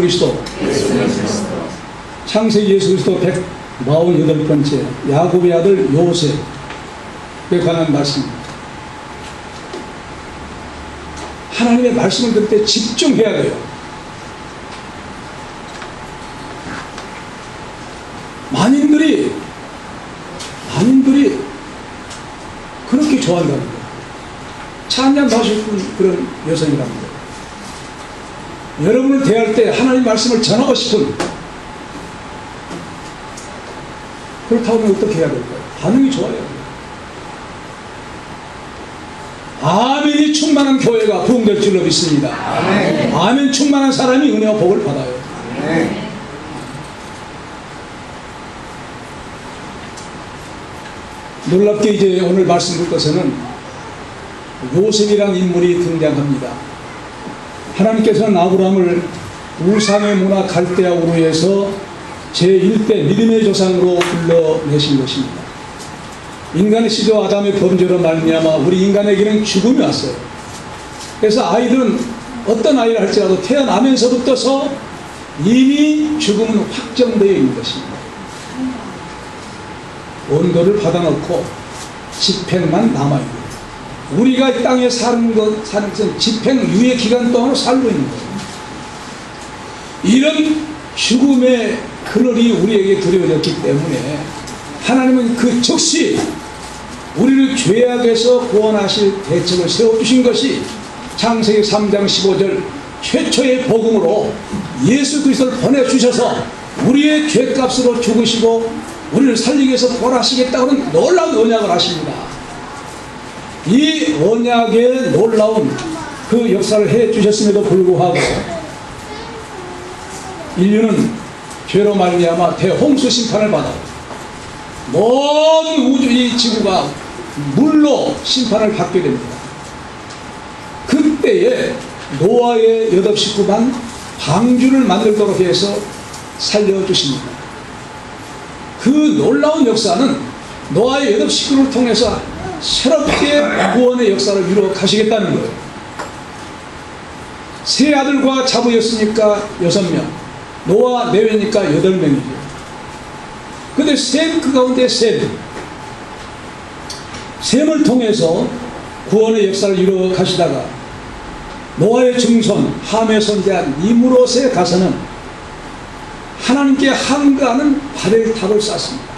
그리스도. 창세기 예수 그리스도 148번째 야곱의 아들 요셉에 관한 말씀입니다. 하나님의 말씀을 들을 때 집중해야 돼요. 만인들이 그렇게 좋아한다는 거예요. 차 한잔 마실 그런 여성이랍니다. 여러분을 대할 때 하나님 말씀을 전하고 싶은, 그렇다고 하면 어떻게 해야 될까요? 반응이 좋아야 돼요. 아멘이 충만한 교회가 부흥될 줄로 믿습니다. 아멘. 아멘 충만한 사람이 은혜와 복을 받아요. 아멘. 놀랍게 이제 오늘 말씀 볼 것에는 요셉이라는 인물이 등장합니다. 하나님께서는 아브라함을 우상의 문화 갈대아 우르에서 제1대 믿음의 조상으로 불러내신 것입니다. 인간의 시조 아담의 범죄로 말미암아 우리 인간에게는 죽음이 왔어요. 그래서 아이들은 어떤 아이를 할지라도 태어나면서부터서 이미 죽음은 확정되어 있는 것입니다. 원고를 받아놓고 집행만 남아있고, 우리가 이 땅에 사는 것은 집행 유예 기간 동안 살고 있는 거예요. 이런 죽음의 그늘이 우리에게 두려워졌기 때문에 하나님은 그 즉시 우리를 죄악에서 구원하실 대책을 세워주신 것이 창세기 3장 15절 최초의 복음으로 예수 그리스도를 보내주셔서 우리의 죄값으로 죽으시고 우리를 살리기 위해서 부활하시겠다는 놀라운 언약을 하십니다. 이 언약의 놀라운 그 역사를 해주셨음에도 불구하고 인류는 죄로 말미암아 대홍수 심판을 받아 모든 우주 이 지구가 물로 심판을 받게 됩니다. 그때에 노아의 8 식구만 방주를 만들도록 해서 살려주십니다. 그 놀라운 역사는 노아의 8 식구를 통해서 새롭게 구원의 역사를 이루어 가시겠다는 거예요. 세 아들과 자부였으니까 6명, 노아 내외니까 8명이죠. 근데 그 가운데 셈을 통해서 구원의 역사를 이루어 가시다가 노아의 증손 함의 손자 니므롯에 가서는 하나님께 항거하는 바벨탑을 쌓습니다.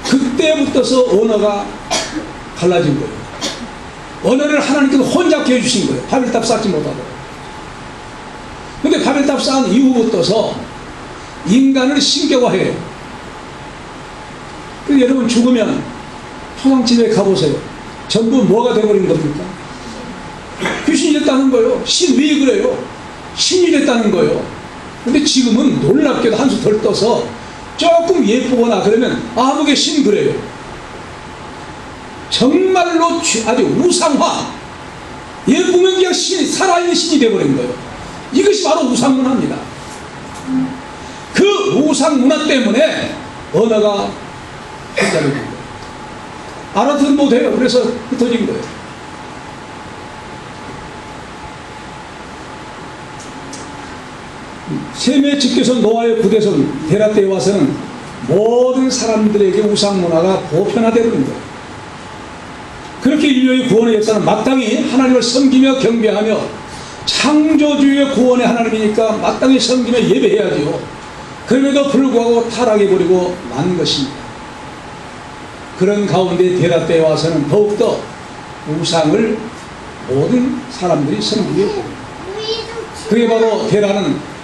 그때부터서 언어가 갈라진 거예요. 언어를 하나님께서 혼잡게 해주신 거예요. 바벨탑 쌓지 못하고. 근데 바벨탑 쌓은 이후부터서 인간을 신격화해요. 여러분 죽으면 초상집에 가보세요. 전부 뭐가 되어버린 겁니까? 귀신이 됐다는 거예요. 신 왜 그래요? 신이 됐다는 거예요. 근데 지금은 놀랍게도 한수 덜 떠서 조금 예쁘거나 그러면 아무개 신 그래요. 정말로 아주 우상화, 예쁘면 그냥 신이, 살아있는 신이 되어버린 거예요. 이것이 바로 우상문화입니다. 그 우상문화 때문에 언어가 혼잡이 된 거예요. 알아듣는 못해요. 그래서 흩어진 거예요. 셈의 집교선 노아의 구대선 데라 때에 와서는 모든 사람들에게 우상문화가 보편화되는 거예요. 그렇게 인류의 구원의 역사는 마땅히 하나님을 섬기며 경배하며, 창조주의 구원의 하나님이니까 마땅히 섬기며 예배해야지요. 그럼에도 불구하고 타락해버리고 만 것입니다. 그런 가운데 데라 때에 와서는 더욱더 우상을 모든 사람들이 섬기게 됩니다. 그게 바로 데라는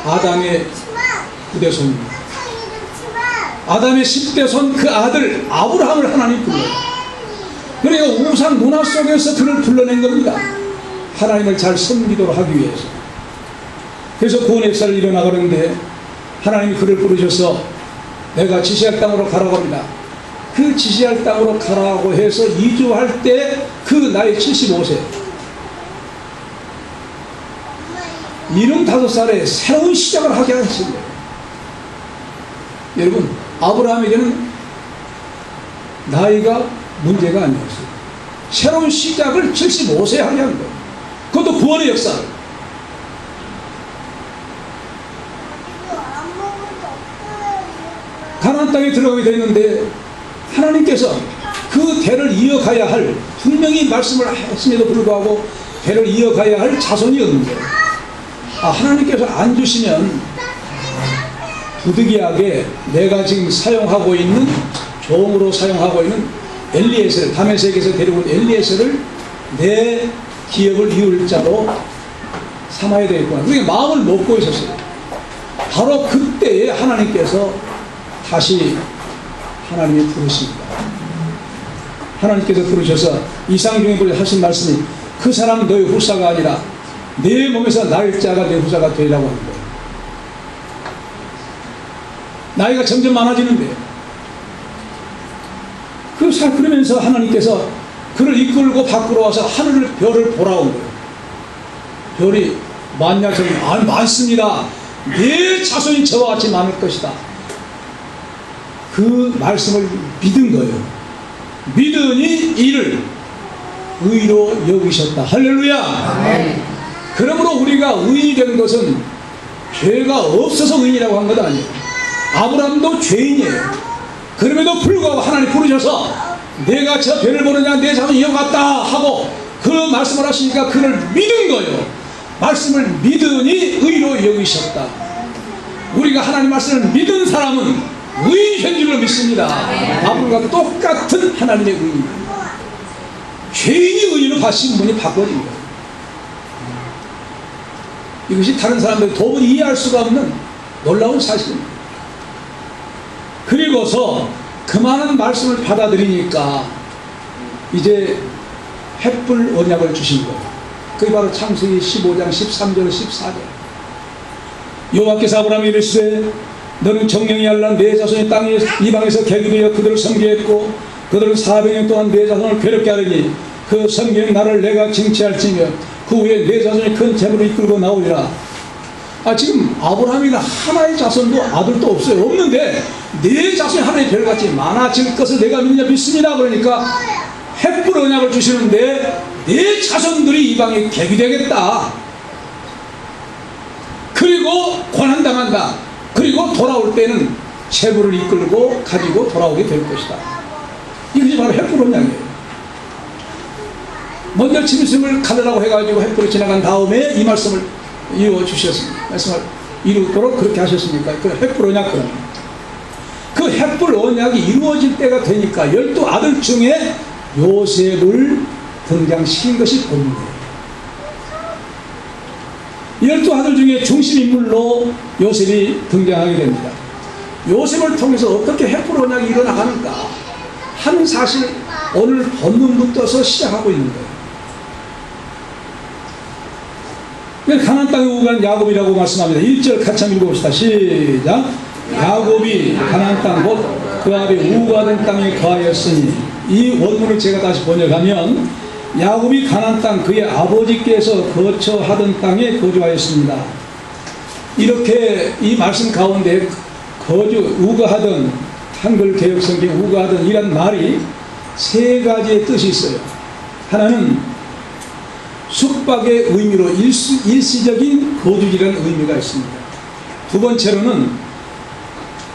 아담의 후대손입니다. 아담의 10대손 그 아들 아브라함을 하나님 불러요. 그러니까 우상 문화 속에서 그를 불러낸 겁니다. 하나님을 잘 섬기도록 하기 위해서. 그래서 구원의 역사를 일어나가는데 하나님이 그를 부르셔서 내가 지시할 땅으로 가라고 합니다. 그 지시할 땅으로 가라고 해서 이주할 때 그 나이 75세 75살에 새로운 시작을 하게 하신 거예요. 여러분, 아브라함에게는 나이가 문제가 아니었어요. 새로운 시작을 75세에 하게 한 거예요. 그것도 구원의 역사를. 가나안 땅에 들어가게 되었는데 하나님께서 그 대를 이어가야 할, 분명히 말씀을 했음에도 불구하고 대를 이어가야 할 자손이 없는데, 하나님께서 안 주시면 부득이하게 내가 지금 사용하고 있는, 종으로 사용하고 있는 엘리에셀, 다메섹에서 데리고 온 엘리에셀을 내 기업을 이을 자로 삼아야 되겠구나. 그렇게 마음을 먹고 있었어요. 바로 그때에 하나님께서 다시 하나님이 부르십니다. 하나님께서 부르셔서 이상 중에 하신 말씀이, 그 사람은 너의 후사가 아니라 내 몸에서 날 자가 내 후사가 되리라고 하는 거예요. 나이가 점점 많아지는데, 그러면서 하나님께서 그를 이끌고 밖으로 와서 하늘을, 별을 보라온 거예요. 별이 많냐? 많습니다. 내 자손이 저와 같이 많을 것이다. 그 말씀을 믿은 거예요. 믿으니 이를 의로 여기셨다. 할렐루야. 네. 그러므로 우리가 의인이 된 것은 죄가 없어서 의인이라고 한 것 아니에요. 아브라함도 죄인이에요. 그럼에도 불구하고 하나님 부르셔서 내가 저 별을 보느냐, 내 자손이 이와 같다 하고 그 말씀을 하시니까 그를 믿은 거예요. 말씀을 믿으니 의로 여기셨다. 우리가 하나님 말씀을 믿은 사람은 의인인 줄로 믿습니다. 아브라함과 똑같은 하나님의 의인입니다. 죄인이 의인으로 바신 분이 바꿔진 거예요. 이것이 다른 사람들이 도무지 이해할 수가 없는 놀라운 사실입니다. 그리고서 그 많은 말씀을 받아들이니까 이제 횃불 언약을 주신 거예요. 그게 바로 창세기 15장 13절 14절. 여호와께서 아브라함에게 이르시되 너는 정령이 알라 내 자손이 땅에 이방에서 개기되어 그들을 섬기했고 그들은 400년 동안 내 자손을 괴롭게 하려니 그 섬기는 나를 내가 징치할지며 그 후에 내 자손이 큰 재물을 이끌고 나오리라. 지금 아브라함이나 하나의 자손도 아들도 없어요. 없는데 내 자손이 하나의 별같이 많아질 것을 내가 믿습니다. 그러니까 횃불 언약을 주시는데 내 자손들이 이방에 개기되겠다. 그리고 고난당한다. 그리고 돌아올 때는 재물을 이끌고 가지고 돌아오게 될 것이다. 이것이 바로 횃불 언약이에요. 먼저 짐승을 가르라고 해가지고 횃불이 지나간 다음에 이 말씀을 이루어 주셨습니다. 말씀을 이루도록 그렇게 하셨으니까 그 횃불 언약, 그 횃불 언약이 이루어질 때가 되니까 12 아들 중에 요셉을 등장시킨 것이 본문이에요. 12 아들 중에 중심인물로 요셉이 등장하게 됩니다. 요셉을 통해서 어떻게 횃불 언약이 일어나가는가 하는 사실, 오늘 본문부터서 시작하고 있는 거예요. 가나안 땅에 우간 야곱이라고 말씀합니다. 1절 같이 한번 읽어봅시다. 시작. 야곱이 가나안 땅 곧 그 앞에 우가된 땅에 거하였으니, 이 원문을 제가 다시 번역하면 야곱이 가나안 땅 그의 아버지께서 거처하던 땅에 거주하였습니다. 이렇게 이 말씀 가운데 우가하던, 한글 개혁 성경 우가하던 이란 말이 세 가지의 뜻이 있어요. 하나는 숙박의 의미로 일시적인 거주지라는 의미가 있습니다. 두 번째로는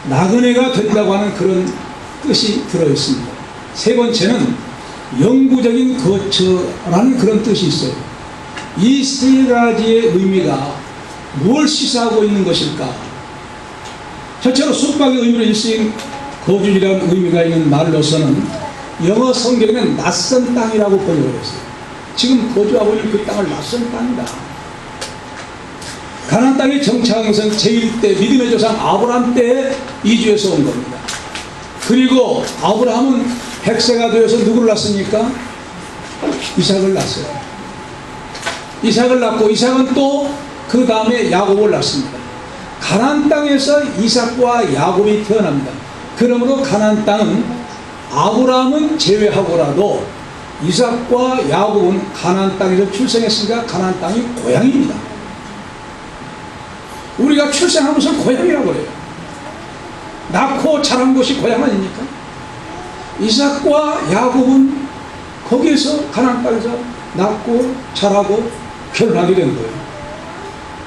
나그네가 된다고 하는 그런 뜻이 들어있습니다. 세 번째는 영구적인 거처라는 그런 뜻이 있어요. 이 세 가지의 의미가 무엇을 시사하고 있는 것일까? 첫째로 숙박의 의미로 일시적인 거주지라는 의미가 있는 말로서는 영어 성경에는 낯선 땅이라고 번역을 했어요. 지금 거주하고 있는 그 땅을 낯선 땅이다. 가나안 땅에 정착한 것은 제1대 믿음의 조상 아브라함 때 이주해서 온 겁니다. 그리고 아브라함은 100세가 되어서 누구를 낳습니까? 이삭을 낳았어요. 이삭을 낳고 이삭은 또 그 다음에 야곱을 낳습니다. 가나안 땅에서 이삭과 야곱이 태어납니다. 그러므로 가나안 땅은 아브라함은 제외하고라도 이삭과 야곱은 가나안 땅에서 출생했으니까 가나안 땅이 고향입니다. 우리가 출생한 것을 고향이라고 그래요. 낳고 자란 곳이 고향 아닙니까? 이삭과 야곱은 거기에서 가나안 땅에서 낳고 자라고 결혼하게 된 거예요.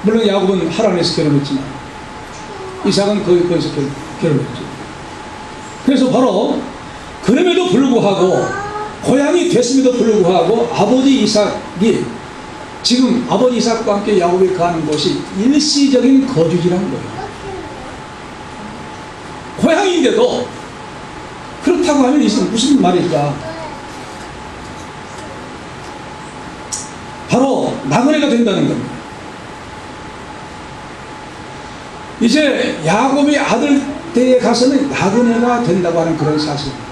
물론 야곱은 하란에서 결혼했지만 이삭은 거기서 결혼했죠. 그래서 바로 그럼에도 불구하고 고향이 됐음에도 불구하고 아버지 이삭이 지금 아버지 이삭과 함께 야곱이 가는 곳이 일시적인 거주지라는 거예요. 고향인데도 그렇다고 하면 무슨 말일까? 바로 나그네가 된다는 겁니다. 이제 야곱의 아들 때에 가서는 나그네가 된다고 하는 그런 사실입니다.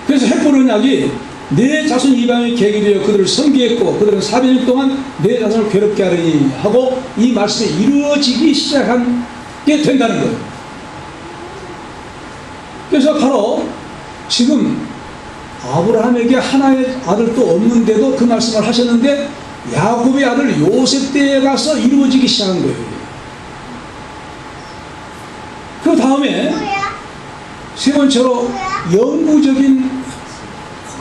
그래서 헷볼 언약이 내 자손 이방의 계기 되어 그들을 섬기했고 그들은 400년 동안 내 자손을 괴롭게 하려니 하고 이 말씀이 이루어지기 시작한 게 된다는 거예요. 그래서 바로 지금 아브라함에게 하나의 아들도 없는데도 그 말씀을 하셨는데 야곱의 아들 요셉 때에 가서 이루어지기 시작한 거예요. 그 다음에 세 번째로 영구적인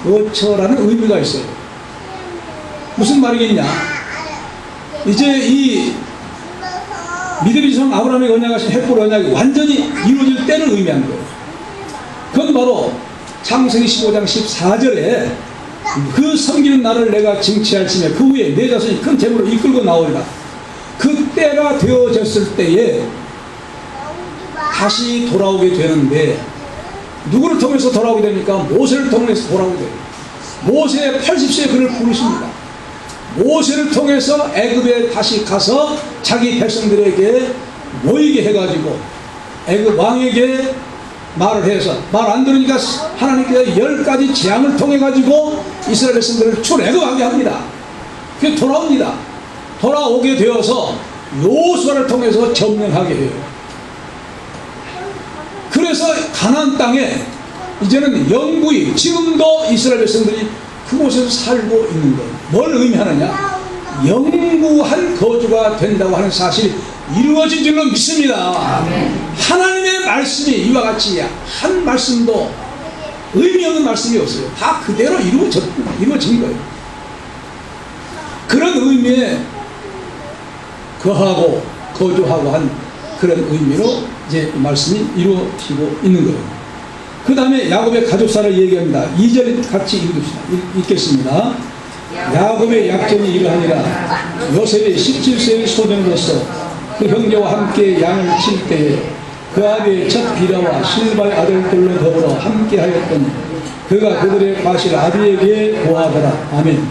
거처라는 의미가 있어요. 무슨 말이겠냐? 이제 이 믿음의 성 아브라함에게 언약하신 헷볼 언약이 완전히 이루어질 때를 의미하는 거예요. 그건 바로 창세기 15장 14절에 그 섬기는 나를 내가 징치할지며 그 후에 내 자손이 큰 재물을 이끌고 나오리라. 그 때가 되어졌을 때에 다시 돌아오게 되는데 누구를 통해서 돌아오게 됩니까? 모세를 통해서 돌아오게 됩니다. 모세 80세에 그를 부르십니다. 모세를 통해서 애굽에 다시 가서 자기 백성들에게 모이게 해가지고 애굽 왕에게 말을 해서 말 안 들으니까 하나님께서 10가지 재앙을 통해 가지고 이스라엘 백성들을 출애굽하게 합니다. 그게 돌아옵니다. 돌아오게 되어서 여호수아를 통해서 점령하게 해요. 그래서 가나안 땅에 이제는 영구히 지금도 이스라엘 백성들이 그곳에서 살고 있는 것. 뭘 의미하느냐? 영구한 거주가 된다고 하는 사실이 이루어진 줄로 믿습니다. 하나님의 말씀이 이와 같이 한 말씀도 의미 없는 말씀이 없어요. 다 그대로 이루어진 거예요. 그런 의미에 거하고 거주하고 한 그런 의미로 이제 말씀이 이루어지고 있는 거예요. 그 다음에 야곱의 가족사를 얘기합니다. 2절 같이 읽겠습니다. 야곱의 약점이 이러하니라. 요셉이 17세의 소년으로서 그 형제와 함께 양을 칠 때에 그 아비의 첫 비라와 실바의 아들들로 더불어 함께 하였더니 그가 그들의 과실 아비에게 고하더라. 아멘.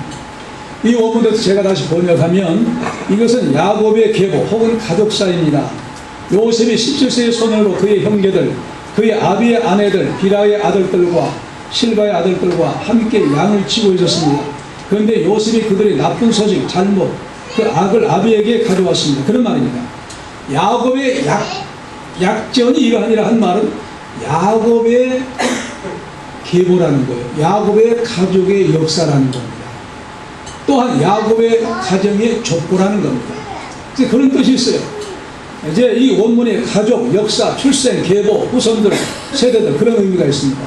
이 원문에서 제가 다시 번역하면 이것은 야곱의 계보 혹은 가족사입니다. 요셉이 17세의 소년으로 그의 형제들 그의 아비의 아내들 비라의 아들들과 실바의 아들들과 함께 양을 치고 있었습니다. 그런데 요셉이 그들의 나쁜 소식, 잘못, 그 악을 아비에게 가져왔습니다. 그런 말입니다. 야곱의 약전이 이러하니라 한 말은 야곱의 계보라는 거예요. 야곱의 가족의 역사라는 겁니다. 또한 야곱의 가정의 족보라는 겁니다. 이제 그런 뜻이 있어요. 이제 이 원문에 가족, 역사, 출생, 계보, 후손들, 세대들 그런 의미가 있습니다.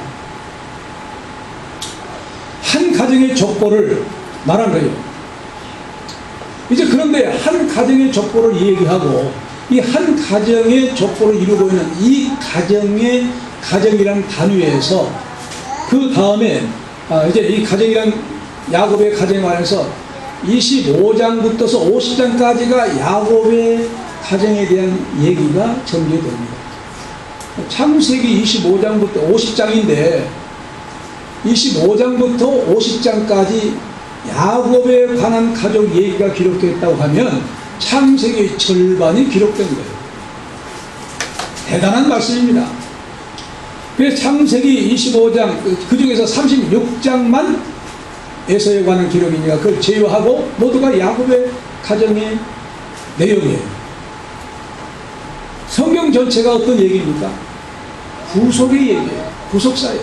한 가정의 족보를 말한 거예요. 이제 그런데 한 가정의 족보를 얘기하고 이 한 가정의 족보를 이루고 있는 이 가정이라는 단위에서 그 다음에 이제 이 가정이란 야곱의 가정에 관해서 25장부터서 50장까지가 야곱의 가정에 대한 얘기가 전개됩니다. 창세기 25장부터 50장인데 25장부터 50장까지 야곱에 관한 가족 얘기가 기록되어 있다고 하면 창세기 절반이 기록된 거예요. 대단한 말씀입니다. 그래서 창세기 25장 그 중에서 36장만 에서에 관한 기록이니까 그걸 제외하고 모두가 야곱의 가정의 내용이에요. 성경 전체가 어떤 얘기입니까? 후속의 얘기예요. 후속사예요.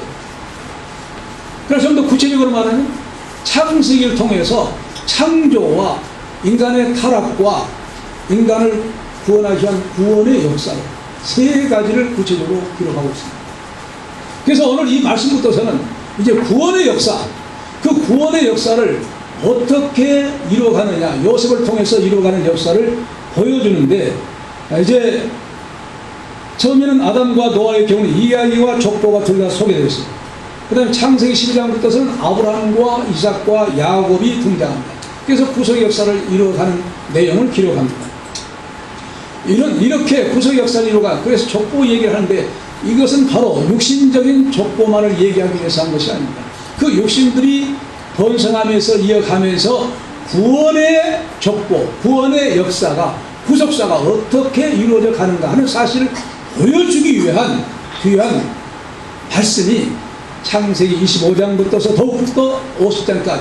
그래서 좀 더 구체적으로 말하면 창세기를 통해서 창조와 인간의 타락과 인간을 구원하기 위한 구원의 역사로 세 가지를 구체적으로 기록하고 있습니다. 그래서 오늘 이 말씀부터서는 이제 구원의 역사, 그 구원의 역사를 어떻게 이루어가느냐, 요셉을 통해서 이루어가는 역사를 보여주는데 이제 처음에는 아담과 노아의 경우는 이야기와 족보가 둘 다 소개되어 있습니다. 그 다음에 창세기 12장부터는 아브라함과 이삭과 야곱이 등장합니다. 그래서 구속의 역사를 이루어가는 내용을 기록합니다. 이렇게 구속의 역사를 이루어가, 그래서 족보 얘기를 하는데 이것은 바로 육신적인 족보만을 얘기하기 위해서 한 것이 아닙니다. 그 육신들이 번성하면서 이어가면서 구원의 족보, 구원의 역사가, 구속사가 어떻게 이루어져 가는가 하는 사실을 보여주기 위한 귀한 말씀이 창세기 25장부터서 더욱더 50장까지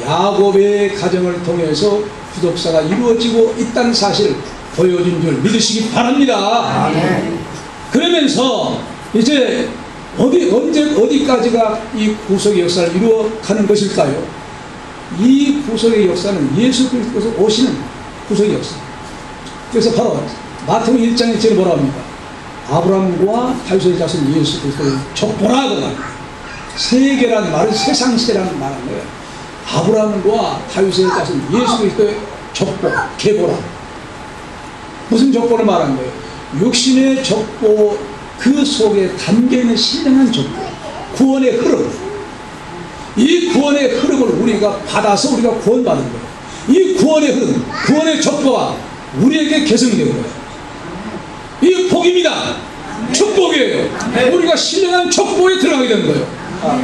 야곱의 가정을 통해서 구속사가 이루어지고 있다는 사실을 보여준 줄 믿으시기 바랍니다. 그러면서 이제 어디까지가 이 구속의 역사를 이루어가는 것일까요? 이 구속의 역사는 예수 그리스도께서 오시는 구속의 역사. 그래서 바로 마태복음 1장에 제일 뭐라고 합니까? 아브라함과 다윗의 자손 예수 그리스도를 족보라고. 세계라는 말은 세상세라는 말한 거예요. 아브라함과 다윗의 자손 예수 그리스도의 족보, 계보라. 무슨 족보를 말한 거예요? 육신의 족보, 그 속에 담겨있는 신령한 족보, 구원의 흐름. 이 구원의 흐름을 우리가 받아서 우리가 구원받은 거예요. 이 구원의 흐름, 구원의 족보가 우리에게 개성된 거예요. 이 복입니다. 축복이에요. 우리가 신령한 족보에 들어가게 된 거예요.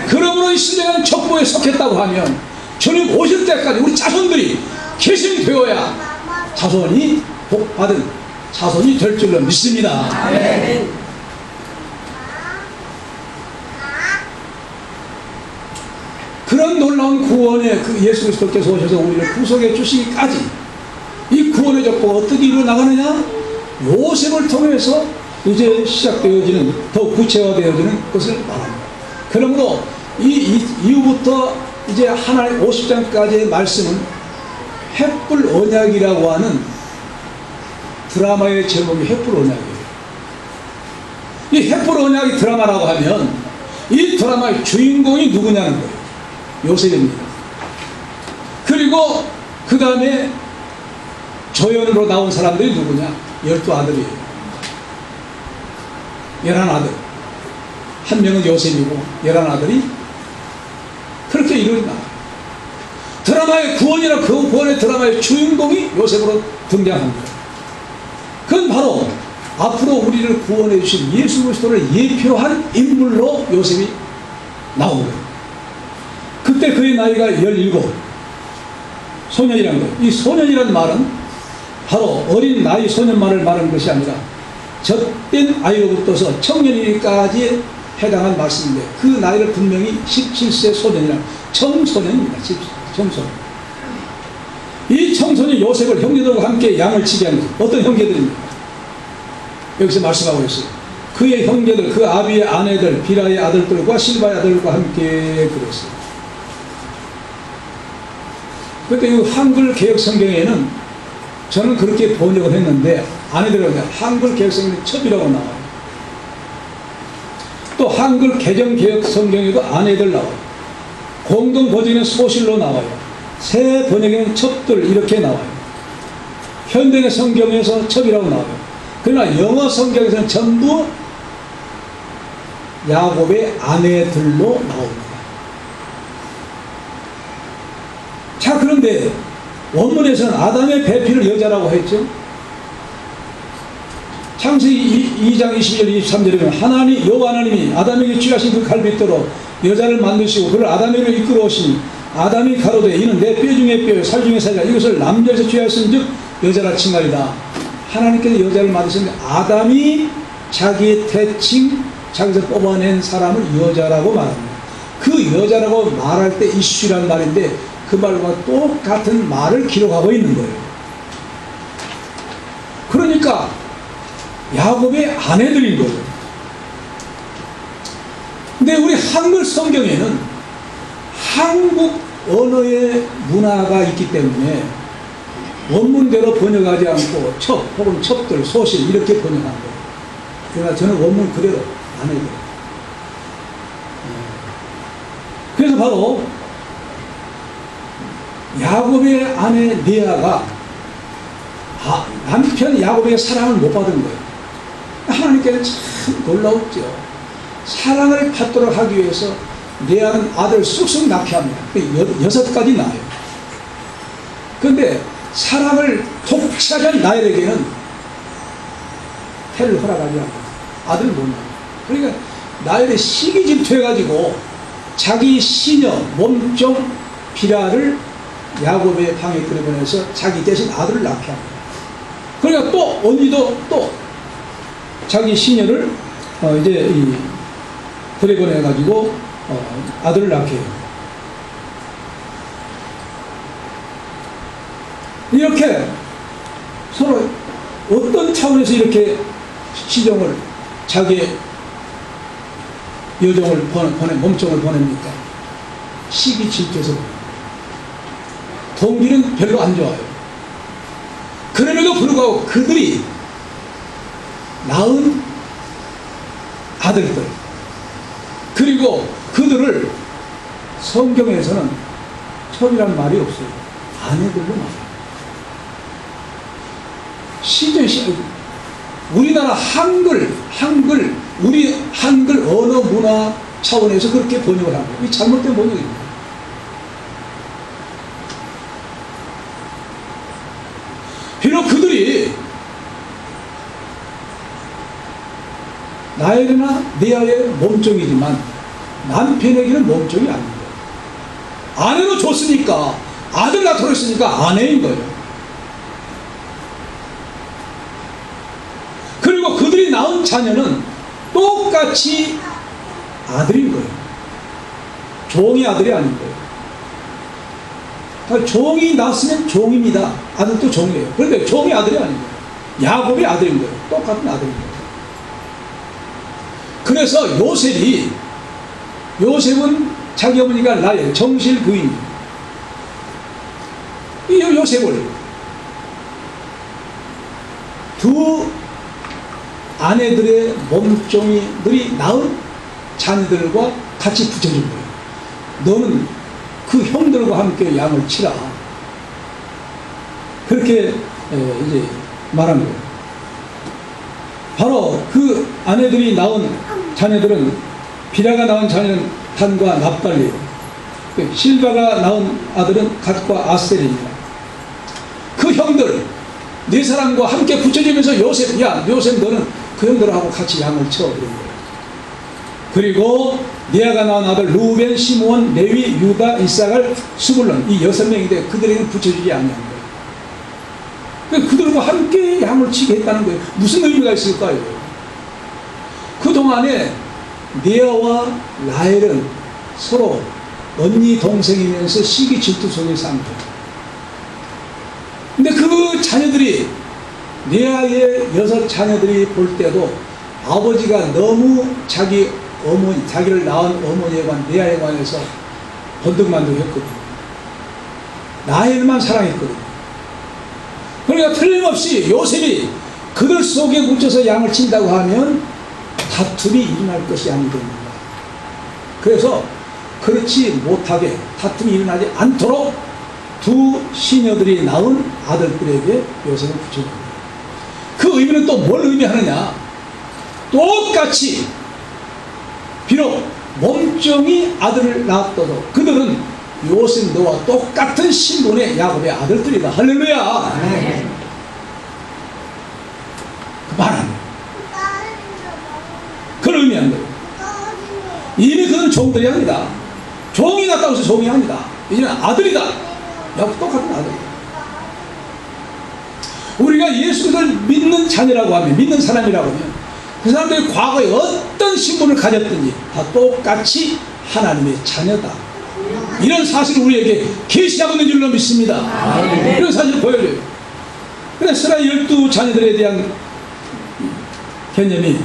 그러므로 이 신령한 족보에 속했다고 하면 주님 오실 때까지 우리 자손들이 계승되어야 자손이 복받은 자손이 될 줄로 믿습니다. 그런 놀라운 구원의 그 예수 그리스도께서 오셔서 우리를 구속해 주시기까지 이 구원의 족보가 어떻게 이루어나가느냐? 요셉을 통해서 이제 시작되어지는, 더욱 구체화되어지는 것을 말합니다. 그러므로 이후부터 이제 하나님 50장까지의 말씀은 횃불 언약이라고 하는 드라마의 제목이 횃불 언약이에요. 이 횃불 언약이 드라마라고 하면 이 드라마의 주인공이 누구냐는 거예요. 요셉입니다. 그리고 그 다음에 조연으로 나온 사람들이 누구냐? 12아들이에요. 11아들. 한 명은 요셉이고 11아들이 그렇게 이루어진다. 드라마의 구원이라 그 구원의 드라마의 주인공이 요셉으로 등장합니다. 그건 바로 앞으로 우리를 구원해 주신 예수 그리스도를 예표한 인물로 요셉이 나온 거예요. 그때 그의 나이가 17 소년이라는 거예요. 이 소년이라는 말은 바로 어린 나이 소년만을 말하는 것이 아니라 젖된 아이로부터서 청년이기까지 해당한 말씀인데 그 나이를 분명히 17세 소년이라 청소년입니다. 청소년. 이 청소년 요셉을 형제들과 함께 양을 치게 하는 어떤 형제들입니까? 여기서 말씀하고 있어요. 그의 형제들, 그 아비의 아내들, 비라의 아들들과 실바의 아들과 함께 그랬어요. 그러니까 이 한글 개혁 성경에는 저는 그렇게 번역을 했는데 아내들은 한글 개혁 성경에 첩이라고 나와요. 또 한글 개정 개혁 성경에도 아내들 나와요. 공동 번역에는 소실로 나와요. 새 번역에는 첩들 이렇게 나와요. 현대의 성경에서 첩이라고 나와요. 그러나 영어 성경에서는 전부 야곱의 아내들로 나옵니다. 자, 그런데 원문에서는 아담의 배필을 여자라고 했죠. 창세기 2장 22절 23절에 보면 하나님 여호와 하나님이 아담에게 취하신 그 갈빗대로 여자를 만드시고 그를 아담에로 이끌어 오시니 아담이 가로되 이는 내 뼈 중에 뼈 살 중에 살이라 이것을 남자에서 취하였은즉 여자라 칭하리다. 하나님께서 여자를 만드셨는데 아담이 자기의 태칭 자기에서 뽑아낸 사람을 여자라고 말합니다. 그 여자라고 말할 때 이슈란 말인데 그 말과 똑같은 말을 기록하고 있는 거예요. 그러니까 야곱의 아내들인 거예요. 근데 우리 한글 성경에는 한국 언어의 문화가 있기 때문에 원문대로 번역하지 않고 첩 혹은 첩들, 소실 이렇게 번역한 거예요. 그러나 저는 원문 그대로 아내들. 그래서 바로 야곱의 아내 레아가 남편 야곱에게 사랑을 못 받은 거예요. 하나님께는 참 놀라웠죠. 사랑을 받도록 하기 위해서 레아는 아들 쑥쑥 낳게 합니다. 6가지 낳아요. 그런데 사랑을 독차지한 라헬에게는 해를 허락하지 않고 아들을 못 낳아요. 그러니까 라헬이 시기 질투해가지고 자기 시녀 몸종 비라를 야곱의 방에 끌어보내서 자기 대신 아들을 낳게 합니다. 그러니까 또 언니도 또 자기 시녀를 이제 들여보내가지고 아들을 낳게 해요. 이렇게 서로 어떤 차원에서 이렇게 시종을 자기의 여종을 몸종을 보냅니까? 시기 질투에서 동기는 별로 안 좋아요. 그럼에도 불구하고 그들이 낳은 아들들 그리고 그들을 성경에서는 첩이란 말이 없어요. 아내들로 말해요. 우리나라 한글 우리 한글 언어 문화 차원에서 그렇게 번역을 하고 이 잘못된 번역입니다. 비록 그들이 라헬이나 레아의 몸종이지만 남편에게는 몸종이 아닌 거예요. 아내로 줬으니까 아들 낳도록 했으니까 아내인 거예요. 그리고 그들이 낳은 자녀는 똑같이 아들인 거예요. 종이 아들이 아닌 거예요. 그러니까 종이 낳았으면 종입니다. 아들도 종이에요. 그런데 종이 아들이 아닌 거예요. 야곱이 아들인 거예요. 똑같은 아들인 거예요. 그래서 요셉은 자기 어머니가 라헬 정실 부인이에요. 이 요셉을 두 아내들의 몸종이들이 낳은 자녀들과 같이 붙여준 거예요. 너는 그 형들과 함께 양을 치라. 그렇게 이제 말한 거예요. 바로 그 아내들이 낳은 자녀들은 비라가 낳은 자녀는 단과 납달리예요. 실바가 낳은 아들은 갓과 아셀입니다. 그 형들 네 사람과 함께 붙여지면서 요셉 너는 그 형들하고 같이 양을 쳐 그런 거예요. 그리고 레아가 낳은 아들 루벤, 시므온, 레위, 유다, 이사갈, 스불론 이 6명인데 그들에게는 붙여주지 않는 거예요. 그들과 함께 양을 치게 했다는 거예요. 무슨 의미가 있을까요? 그동안에 레아와 라헬은 서로 언니 동생이면서 시기 질투 속에 산 거예요. 근데 그 자녀들이 레아의 6 자녀들이 볼 때도 아버지가 너무 자기를 낳은 어머니에 관한 레아에 관해서 번득만득했거든요. 라헬만 사랑했거든요. 그러니까 틀림없이 요셉이 그들 속에 묻혀서 양을 친다고 하면 다툼이 일어날 것이 아니됩니다. 그래서 그렇지 못하게 다툼이 일어나지 않도록 두 시녀들이 낳은 아들들에게 요셉을 붙여줍니다. 그 의미는 또 뭘 의미하느냐? 똑같이 비록 몸종이 아들을 낳았더라도 그들은 요셉 너와 똑같은 신분의 야곱의 아들들이다. 할렐루야. 네. 그 말합니다. 그걸 의미하는 거예요. 이미 그는 종들이 아니다. 종이 낳았다고 해서 종이 아니다. 이제는 아들이다. 야곱 똑같은 아들이다. 우리가 예수를 믿는 자녀라고 하면, 믿는 사람이라고 하면 그 사람들이 과거에 어떤 신분을 가졌든지 다 똑같이 하나님의 자녀다. 이런 사실을 우리에게 계시하고 있는 줄로 믿습니다. 이런 사실을 보여줘요. 그래서 이스라엘 12 자녀들에 대한 개념이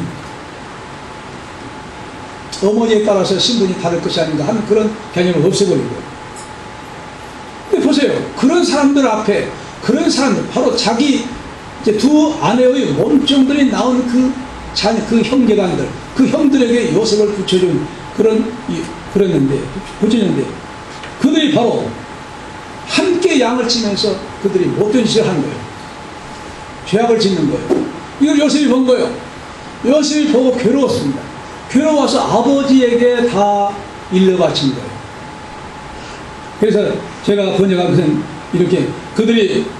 어머니에 따라서 신분이 다를 것이 아닌가 하는 그런 개념을 없애버린 거예요. 근데 보세요. 그런 사람들 앞에 그런 사람들 바로 자기 이제 두 아내의 몸종들이 나온 그 자녀, 그 형제간들, 그 형들에게 요셉을 붙여준 그랬는데 그들이 바로 함께 양을 치면서 그들이 못된 짓을 하는 거예요. 죄악을 짓는 거예요. 이걸 요셉이 본 거예요. 요셉이 보고 괴로웠습니다. 괴로워서 아버지에게 다 일러 바친 거예요. 그래서 제가 번역한 것은 이렇게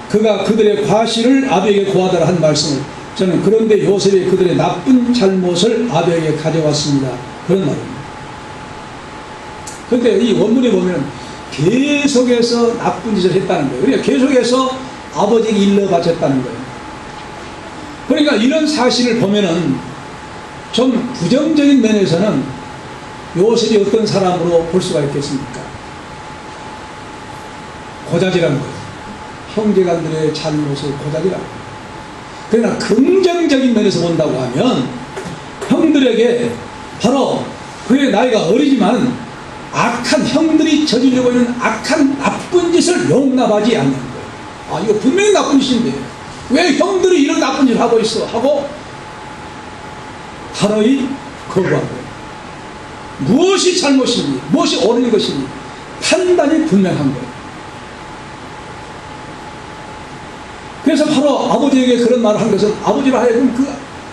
그가 그들의 과실을 아비에게 고하더라 한 말씀을 저는 그런데 요셉이 그들의 나쁜 잘못을 아비에게 가져왔습니다. 그런 말입니다. 그런데 이 원문에 보면 계속해서 나쁜 짓을 했다는 거예요. 그러니까 계속해서 아버지에게 일러 바쳤다는 거예요. 그러니까 이런 사실을 보면은 좀 부정적인 면에서는 요셉이 어떤 사람으로 볼 수가 있겠습니까? 고자질한 거예요. 형제간들의 잘못을 고자질하고. 그러나 긍정적인 면에서 본다고 하면 형들에게 바로 그의 나이가 어리지만 악한 형들이 저지르고 있는 악한 나쁜 짓을 용납하지 않는 거예요. 아, 이거 분명히 나쁜 짓인데 왜 형들이 이런 나쁜 짓을 하고 있어? 하고 단호히 거부한 거예요. 무엇이 잘못인지 무엇이 옳은 것인지 판단이 분명한 거예요. 그래서 바로 아버지에게 그런 말을 한 것은 아버지로 하여금 그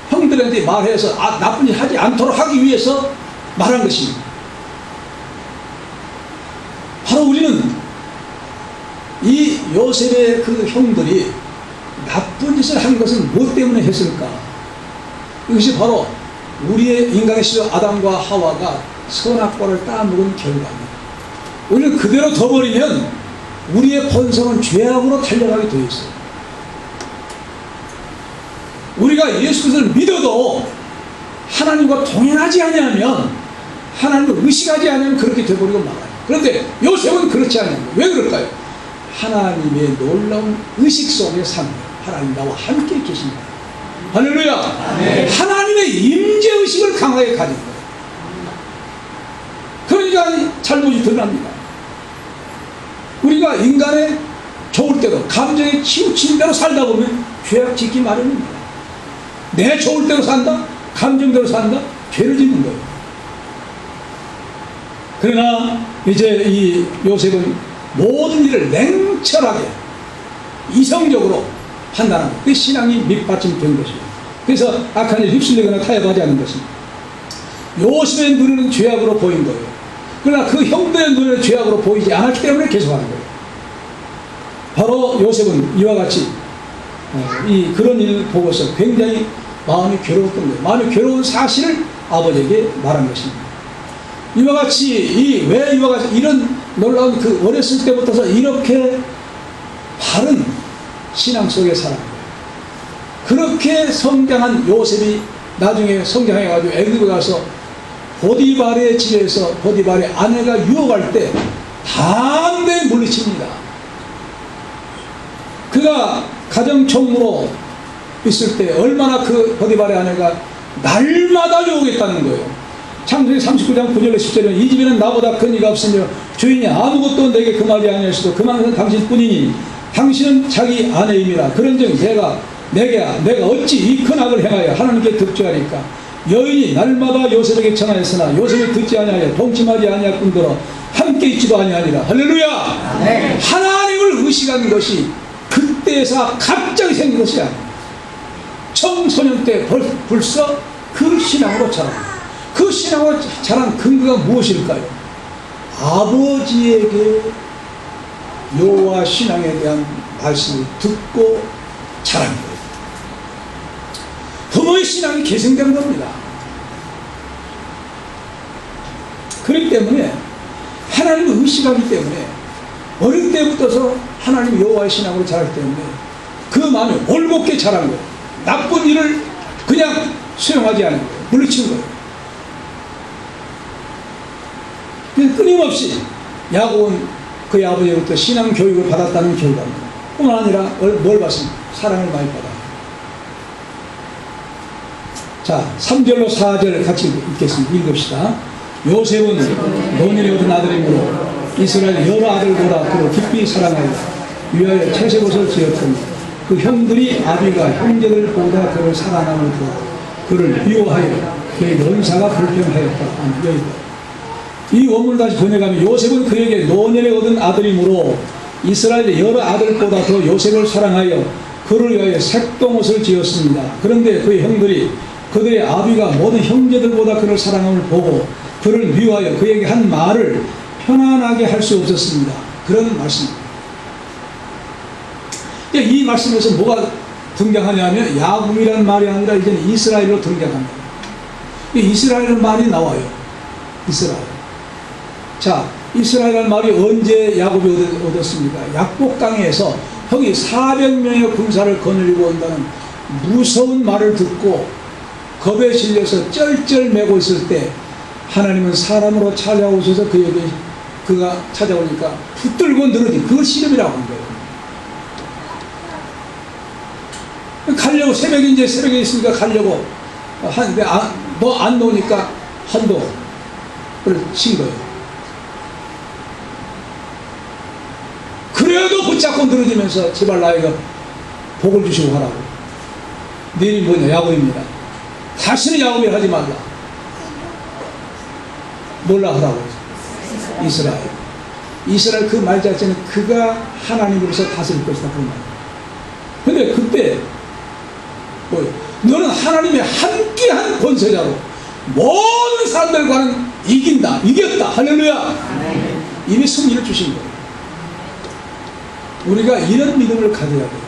형들한테 말해서 나쁜 짓 하지 않도록 하기 위해서 말한 것입니다. 바로 우리는 이 요셉의 그 형들이 나쁜 짓을 한 것은 무엇 때문에 했을까? 이것이 바로 우리의 인간의 시조 아담과 하와가 선악과를 따먹은 결과입니다. 우리는 그대로 둬버리면 우리의 본성은 죄악으로 달려가게 되어 있어요. 우리가 예수 그리스도를 믿어도 하나님과 동행하지 아니하면 하나님을 의식하지 않으면 그렇게 되어버리고 말아요. 그런데 요셉은 그렇지 않아요. 왜 그럴까요? 하나님의 놀라운 의식 속에 삽니다. 하나님 나와 함께 계십니다. 할렐루야. 네. 하나님의 임재의식을 강하게 가진 거예요. 그러니까 잘못이 드러납니다. 우리가 인간의 좋을 대로 감정에 치우친 대로 살다 보면 죄악 짓기 마련입니다. 내 좋을 대로 산다? 감정대로 산다? 죄를 짓는 거예요. 그러나 이제 이 요셉은 모든 일을 냉철하게 이성적으로 판단하고 그 신앙이 밑받침된 것이에요. 그래서 악한 일 휩쓸리거나 타협하지 않는 것입니다. 요셉의 눈에는 죄악으로 보인 거예요. 그러나 그 형들의 눈에는 죄악으로 보이지 않았기 때문에 계속하는 거예요. 바로 요셉은 이와 같이 그런 일을 보고서 굉장히 마음이 괴로웠던 거예요. 마음이 괴로운 사실을 아버지에게 말한 것입니다. 이와 같이 왜 이와 같이 이런 놀라운 그 어렸을 때부터서 이렇게 바른 신앙 속에 살았고 그렇게 성장한 요셉이 나중에 성장해가지고 애굽에 가서 보디발의 집에서 보디발의 아내가 유혹할 때 담대히 물리칩니다. 그가 가정총무로 있을 때 얼마나 그 보디발의 아내가 날마다 유혹했다는 거예요. 창세기 39장 9절에 10절에 이 집에는 나보다 큰 이가 없으며 주인이 아무것도 내게 금하지 아니하시도 그만은 당신뿐이니 당신은 자기 아내입니다. 그런즉 내가 어찌 이 큰 악을 행하여 하나님께 득죄하리까? 여인이 날마다 요셉에게 청하였으나 요셉이 듣지 아니하여 동침하지 아니할 뿐더러 함께 있지도 아니하니라. 할렐루야. 네. 하나님을 의식한 것이 그때에서 갑자기 생긴 것이 아니에요. 청소년 때 벌써 그 신앙으로 자랍니다. 그 신앙으로 자란 근거가 무엇일까요? 아버지에게 여호와 신앙에 대한 말씀을 듣고 자란 거예요. 부모의 신앙이 계승된 겁니다. 그렇기 때문에 하나님을 의식하기 때문에 어릴 때부터서 하나님 여호와의 신앙으로 자랐기 때문에 그 마음이 올곧게 자란 거예요. 나쁜 일을 그냥 수용하지 않은 거예요. 물리친 거예요. 끊임없이 야곱은 그의 아버지로부터 신앙 교육을 받았다는 결과입니다. 뿐만 아니라 뭘 받습니까? 사랑을 많이 받아요. 자, 3절로 4절 같이 읽겠습니다. 읽읍시다. 요셉은 노년에 얻은 아들이므로 이스라엘 여러 아들보다 그를 깊이 사랑하여 위하여 채색옷을 지었더니 그 형들이 아비가 형제들보다 그를 사랑함을 보고 그를 미워하여 그의 연사가 불평하였다. 이 원문을 다시 번역하면 요셉은 그에게 노년에 얻은 아들이므로 이스라엘의 여러 아들보다 더 요셉을 사랑하여 그를 위하여 색동옷을 지었습니다. 그런데 그의 형들이 그들의 아비가 모든 형제들보다 그를 사랑함을 보고 그를 미워하여 그에게 한 말을 편안하게 할 수 없었습니다. 그런 말씀입니다. 이 말씀에서 뭐가 등장하냐면 야곱이라는 말이 아니라 이제는 이스라엘로 등장합니다. 이스라엘이라는 말이 나와요. 이스라엘. 자, 이스라엘이라는 말이 언제 야곱이 얻었습니까? 약복강에서 형이 400명의 군사를 거느리고 온다는 무서운 말을 듣고 겁에 실려서 쩔쩔매고 있을 때 하나님은 사람으로 찾아오셔서 그가 찾아오니까 붙들고 늘어진 그걸 시름이라고 한 거예요. 가려고 새벽에 있으니까 가려고 하는데 너 안 놓으니까 한도를 친 거예요. 그래도 붙잡고 늘어지면서 제발 나에게 복을 주시고 하라고. 네 이름이 뭐냐? 야곱입니다. 다시는 야곱이 하지 말라. 몰라 하라고. 이스라엘. 이스라엘 그 말 자체는 그가 하나님으로서 다스릴 것이다. 그런 말. 근데 그때 뭐예요? 너는 하나님의 함께한 권세자로 모든 사람들과는 이긴다. 이겼다. 할렐루야. 이미 승리를 주신 거예요. 우리가 이런 믿음을 가져야 돼요.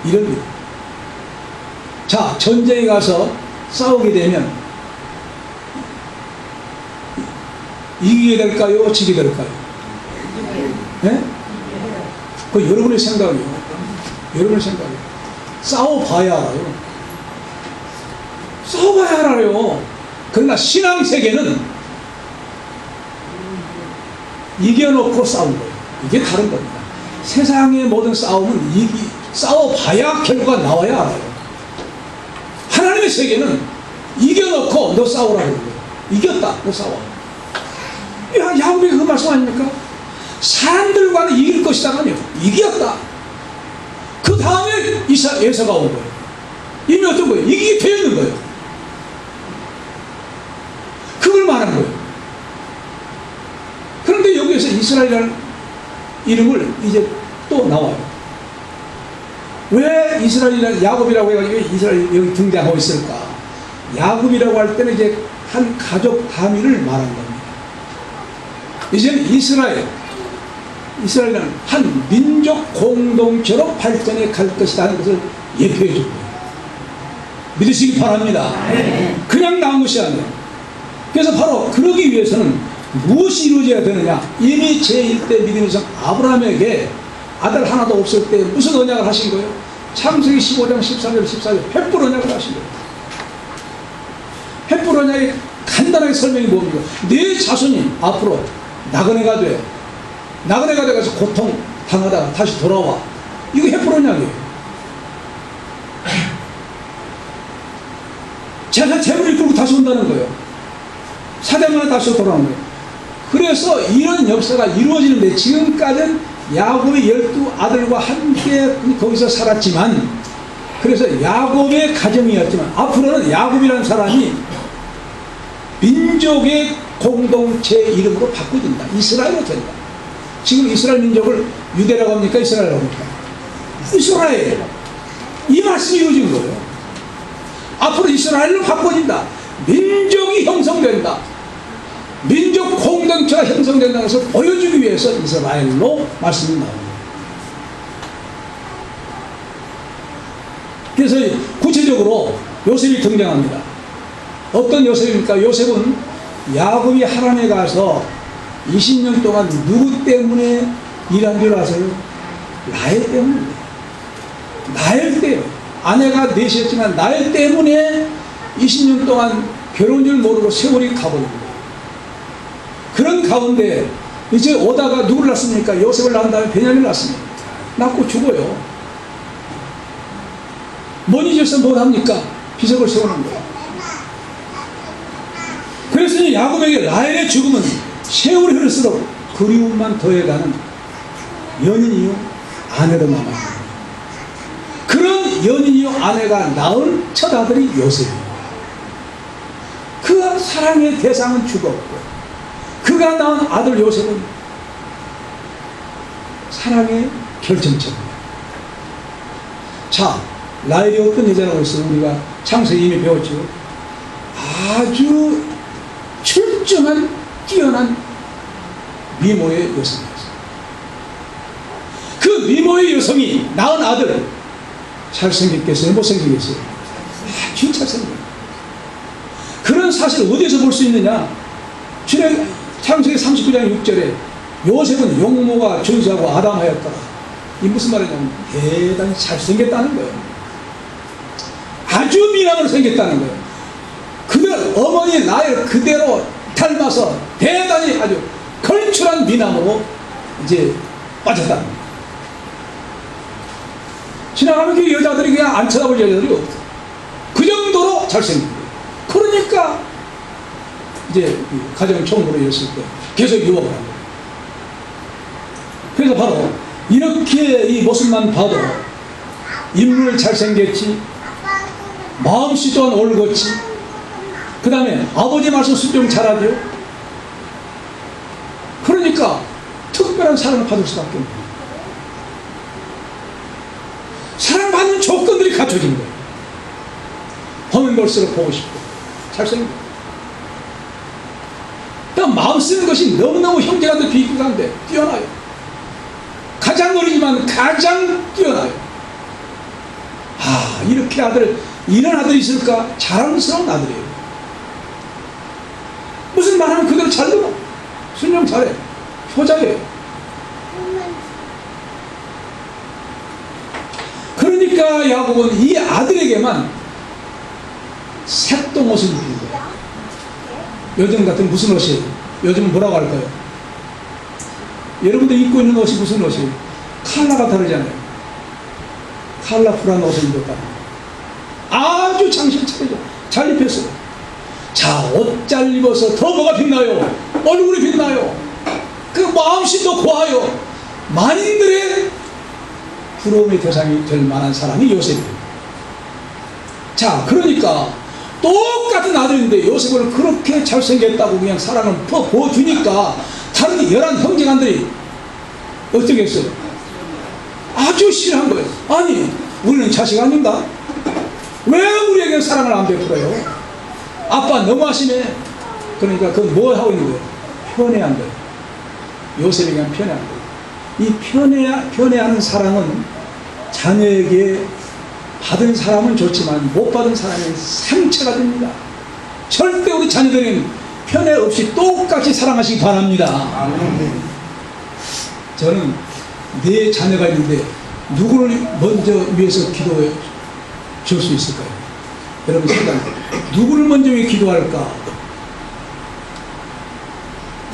이런 믿음. 자, 전쟁에 가서 싸우게 되면 이기게 될까요? 지게 될까요? 네? 그 여러분의 생각이요. 여러분의 생각이요. 싸워봐야 알아요. 싸워봐야 알아요. 그러나 신앙 세계는 이겨놓고 싸운 거예요. 이게 다른 겁니다. 세상의 모든 싸움은 싸워봐야 결과가 나와야 알아요. 하나님의 세계는 이겨놓고 너 싸우라고 그래요. 이겼다. 너 싸워. 야곱이 그 말씀 아닙니까? 사람들과는 이길 것이다 하며 이겼다. 그 다음에 에서가 온 거예요. 이미 어떤 거예요? 이기게 되어 있는 거예요. 그걸 말한 거예요. 그런데 여기에서 이스라엘이라는 이름을 이제 또 나와요. 왜 이스라엘이라는 야곱이라고 해가지고 이스라엘이 여기 등장하고 있을까? 야곱이라고 할 때는 이제 한 가족 단위를 말한 겁니다. 이제는 이스라엘은 한 민족 공동체로 발전해 갈 것이다 하는 것을 예표해 준 거예요. 믿으시기 바랍니다. 그냥 나온 것이 아니에요. 그래서 바로 그러기 위해서는 무엇이 이루어져야 되느냐? 이미 제1대 믿음의 성 아브라함에게 아들 하나도 없을 때 무슨 언약을 하신 거예요? 창세기 15장 13절 14절 횃불 언약을 하신 거예요. 횃불 언약의 간단하게 설명이 뭡니까? 네 자손이 앞으로 나그네가 돼가서 고통 당하다가 다시 돌아와. 이거 횃불 언약이에요. 재물을 끌고 다시 온다는 거예요. 사대만에 다시 돌아오는 거예요. 그래서 이런 역사가 이루어지는데 지금까지는 야곱의 12아들과 함께 거기서 살았지만, 그래서 야곱의 가정이었지만 앞으로는 야곱이라는 사람이 민족의 공동체 이름으로 바꿔진다. 이스라엘로 된다. 지금 이스라엘 민족을 유대라고 합니까? 이스라엘이라고 합니까? 이스라엘. 이 말씀이 이루어진 거예요. 앞으로 이스라엘로 바꿔진다. 민족이 형성된다. 민족 공동체가 형성된다는 것을 보여주기 위해서 이스라엘로 말씀이 나옵니다. 그래서 구체적으로 요셉이 등장합니다. 어떤 요셉입니까? 요셉은 야곱이 하란에 가서 20년 동안 누구 때문에 일한 줄 아세요? 라헬 때문입니다. 라헬 때문에. 아내가 넷이었지만 라헬 때문에 20년 동안 괴로운 줄 모르고 세월이 가버린 거예요. 그런 가운데 이제 오다가 누구를 낳습니까? 요셉을 낳은 다음에 베냐민을 낳습니다. 낳고 죽어요. 뭔 잊어서 뭘 합니까? 비석을 세우는 거예요. 그래서 야곱에게 라헬의 죽음은 세월이 흐를수록 그리움만 더해가는 연인이요 아내로 남아있는 그런 연인이요 아내가 낳은 첫 아들이 요셉이에요. 그 사랑의 대상은 죽었고 그가 낳은 아들 요셉은 사랑의 결정체입니다. 자, 라헬이 어떤 여자라고 했어요? 우리가 창세기 이미 배웠죠. 아주 출중한 뛰어난 미모의 여성이었어요. 그 미모의 여성이 낳은 아들 잘생겼겠어요? 못생겼겠어요? 아주 잘생겼어요. 그런 사실을 어디서 볼 수 있느냐? 창세기 39장 6절에 요셉은 용모가 준수하고 아담하였더라. 이 무슨 말이냐면 대단히 잘생겼다는 거예요. 아주 미남으로 생겼다는 거예요. 그들 어머니 나를 그대로 닮아서 대단히 아주 걸출한 미남으로 이제 빠졌다는 거예요. 지나가면 그 여자들이 그냥 안 쳐다볼 여자들이 없어. 그 정도로 잘생긴 거예요. 그러니까 이제 가정 총부로였을 때 계속 유혹을 한 거예요. 그래서 바로 이렇게 이 모습만 봐도 인물 잘생겼지, 마음씨 또한 올곧지, 그 다음에 아버지 말씀 순종 잘하죠. 그러니까 특별한 사랑을 받을 수밖에 없는 거예요. 사랑받는 조건들이 갖춰진 거예요. 보면 볼수록 보고 싶고 잘생긴 거예요. 마음 쓰는 것이 너무너무 형제간들 비교한데 뛰어나요. 가장 어리지만 가장 뛰어나요. 아, 이렇게 이런 아들이 있을까? 자랑스러운 아들이에요. 무슨 말하면 그대로 잘 들어. 순종 잘해. 효자예요. 그러니까 야곱은 이 아들에게만 색동 옷을 입는 거예요. 요즘 같은 무슨 옷이에요? 요즘은 뭐라고 할까요? 여러분들 입고 있는 옷이 무슨 옷이에요? 컬러가 다르잖아요. 컬러풀한 옷을 입었다. 아주 정신 차리죠. 잘 입혔어요. 자, 옷 잘 입어서 더 뭐가 빛나요? 얼굴이 빛나요. 그 마음씨도 고와요. 만인들의 부러움의 대상이 될 만한 사람이 요셉이에요. 자, 그러니까 똑같은 아들인데 요셉을 그렇게 잘생겼다고 그냥 사랑을 부어주니까 다른 11 형제간들이 어떻게 했어요? 아주 싫어한 거예요. 아니, 우리는 자식 아닌가? 왜 우리에게 사랑을 안 베풀어요? 아빠 너무하시네. 그러니까 그건 뭐 하고 있는 거예요? 편애한 거예요. 요셉에게 편애한 거예요. 이 편애하는 사랑은 자녀에게 받은 사람은 좋지만 못 받은 사람은 상처가 됩니다. 절대 우리 자녀들은 편애 없이 똑같이 사랑하시기 바랍니다. 아멘. 저는 내 자녀가 있는데 누구를 먼저 위해서 기도해 줄 수 있을까요? 여러분 생각해. 누구를 먼저 왜 기도할까?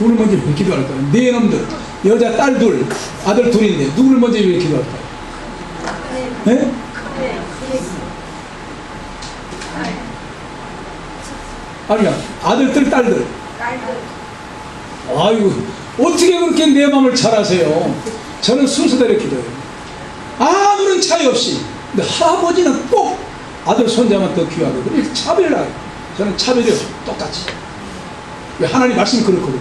누구를 먼저 왜 기도할까요? 네 놈들, 여자 딸 둘, 아들 둘인데 누구를 먼저 왜 기도할까요? 네? 아니야, 아들들, 딸들. 아이고, 어떻게 그렇게 내 마음을 잘 아세요? 저는 순서대로 기도해요. 아무런 차이 없이. 근데 할아버지는 꼭 아들, 손자만 더 귀하고. 그러니까 차별을 해요. 저는 차별이 없어요. 똑같이. 왜 하나님 말씀이 그렇거든요.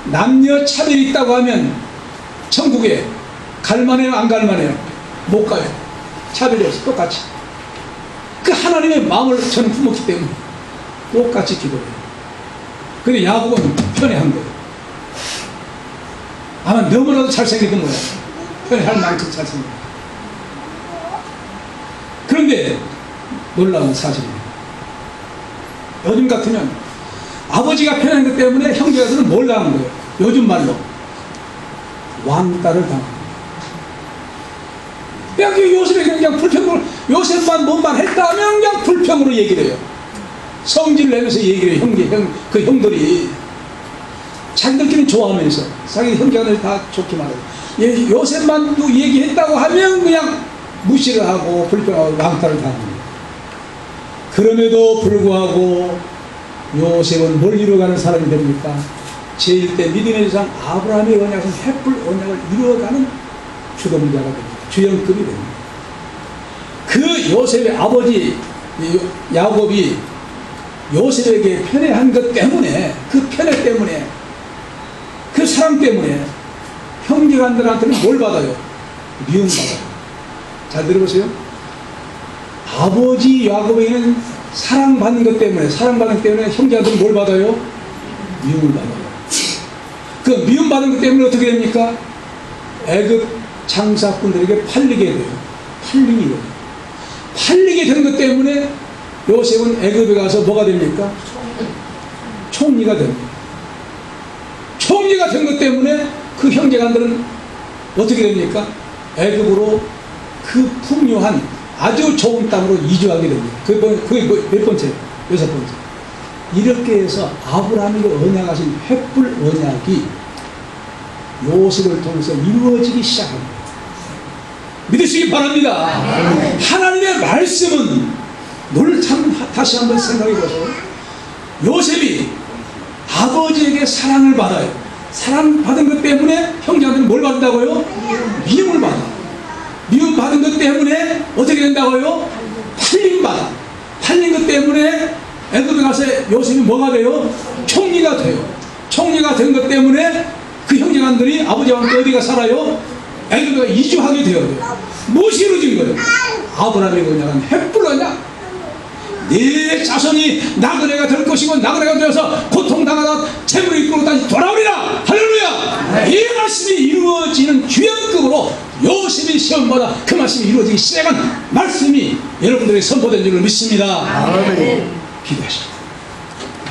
남녀 차별이 있다고 하면 천국에 갈만해요, 안 갈만해요? 못 가요. 차별이 없어. 똑같이. 그 하나님의 마음을 저는 품었기 때문에 똑같이 기도해요. 근데 야곱은 편애한 거예요. 아마 너무나도 잘생기던 거야. 편애할 만큼 잘생긴 거야. 그런데 놀라운 사실입니다. 요즘 같으면 아버지가 편애한 것 때문에 형제들은 뭘 당한 거예요? 요즘 말로 왕따를 당한 거예요. 그냥 요셉에게 그냥 불평으로, 요셉만 뭔 말 했다면 그냥 불평으로 얘기를 해요. 성질을 내면서 얘기를 해요. 그 형들이 자기들끼리 좋아하면서 자기 형제들 다 좋게 말해요. 요셉만 또 얘기했다고 하면 그냥 무시를 하고 불평하고 왕따를 당합니다. 그럼에도 불구하고 요셉은 뭘 이루어가는 사람이 됩니까? 제1대 믿음의 조상 아브라함의 언약은 횃불 언약을 이루어가는 주동자가 됩니다. 주연급이 됩니다. 그 요셉의 아버지 야곱이 요셉에게 편애한 것 때문에, 그 편애 때문에, 그 사랑 때문에 형제간들한테는 뭘 받아요? 미움받아요. 잘 들어보세요. 아버지 야곱에게는 사랑받는 것 때문에 형제들은 뭘 받아요? 미움을 받아요. 그 미움받은 것 때문에 어떻게 됩니까? 애굽 장사꾼들에게 팔리게 돼요. 팔리게 된 것 때문에 요셉은 애굽에 가서 뭐가 됩니까? 총리가 됩니다. 총리가 된 것 때문에 그 형제간들은 어떻게 됩니까? 애굽으로 그 풍요한 아주 좋은 땅으로 이주하게 됩니다. 그게 몇 번째예요? 6번째. 이렇게 해서 아브라함에게 언약하신 횃불 언약이 요셉을 통해서 이루어지기 시작합니다. 믿으시기 바랍니다. 하나님의 말씀은 오늘 참 다시 한번 생각해 보세요. 요셉이 아버지에게 사랑을 받아요. 사랑받은 것 때문에 형제한테는 뭘 받는다고요? 미움을 받아. 미움 받은 것 때문에 어떻게 된다고요? 팔린 것 때문에 애굽에 가서 요셉이 뭐가 돼요? 총리가 돼요. 총리가 된 것 때문에 그 형제간들이 아버지와 함께 어디가 살아요? 애굽에 이주하게 되어요. 무엇이 이루어진 거예요? 아브라함의 언약은 횃불 언약. 네 자손이 나그네가 될 것이고 나그네가 되어서 고통당하다 재물을 이끌고 다시 돌아오리라. 할렐루야. 이 말씀이 이루어지는 주연급으로 요셉이 시험받아 그 말씀이 이루어지기 시작한 말씀이 여러분들에게 선포된 줄을 믿습니다. 아멘. 기도하십시오.